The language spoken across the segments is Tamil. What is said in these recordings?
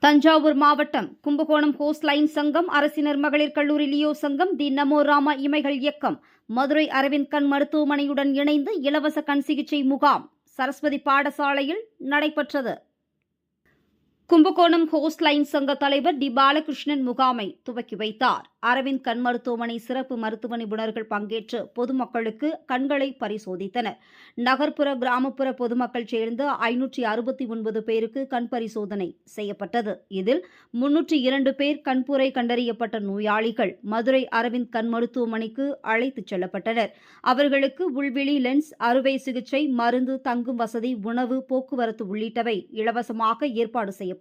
தஞ்சாவூர் மாவட்டம் கும்பகோணம் கோஸ்ட் லைன் சங்கம், அரசினர் மகளிர் கல்லூரி லியோ சங்கம், தி நமோ ராமா இமைகள் இயக்கம், மதுரை அரவிந்த் கண் மருத்துவமனையுடன் இணைந்து இலவச கண் சிகிச்சை முகாம் சரஸ்வதி பாடசாலையில் நடைபெற்றது. கும்பகோணம் ஹோஸ்ட் லைன் சங்க தலைவர் டி பாலகிருஷ்ணன் முகாமை துவக்கி வைத்தார். அரவிந்த் கண் மருத்துவமனை சிறப்பு மருத்துவ நிபுணர்கள் பங்கேற்று பொதுமக்களுக்கு கண்களை பரிசோதித்தனர். நகர்ப்புற கிராமப்புற பொதுமக்கள் சேர்ந்து 569 பேருக்கு கண் பரிசோதனை செய்யப்பட்டது. இதில் 302 பேர் கண்புரை கண்டறியப்பட்ட நோயாளிகள் மதுரை அரவிந்த் கண் மருத்துவமனைக்கு அழைத்துச் செல்லப்பட்டனர். அவர்களுக்கு உள்விழி லென்ஸ், அறுவை சிகிச்சை, மருந்து, தங்கும் வசதி, உணவு, போக்குவரத்து உள்ளிட்டவை இலவசமாக ஏற்பாடு செய்யப்பட்டன.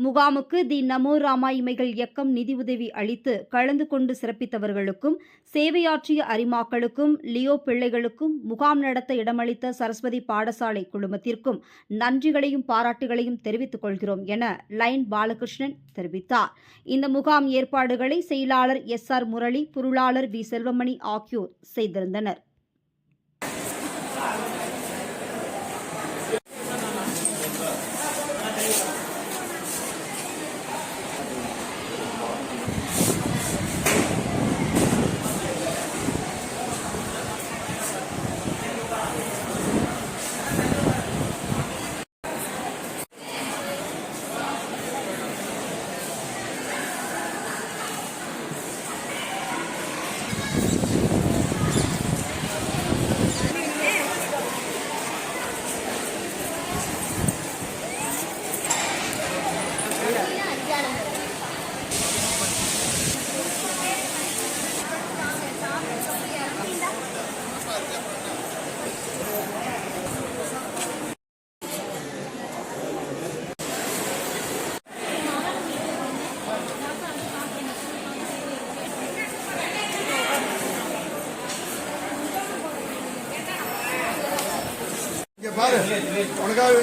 முகாமுக்கு தி நமோ ராமா இமைகள் இயக்கம் நிதியுதவி அளித்து கலந்து கொண்டு சிறப்பித்தவர்களுக்கும், சேவையாற்றிய அரிமாக்களுக்கும், லியோ பிள்ளைகளுக்கும், முகாம் நடத்த இடமளித்த சரஸ்வதி பாடசாலை குழுமத்திற்கும் நன்றிகளையும் பாராட்டுகளையும் தெரிவித்துக் கொள்கிறோம் என லைன் பாலகிருஷ்ணன் தெரிவித்தார். இந்த முகாம் ஏற்பாடுகளை செயலாளர் SR முரளி, பொருளாளர் V செல்வமணி ஆகியோர் செய்திருந்தனர். பாரு உனக்காக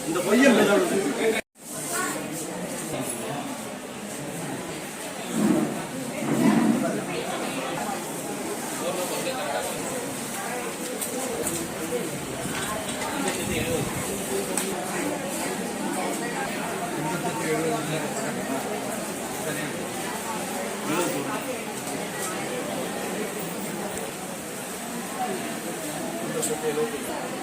இந்த பையன் Gracias.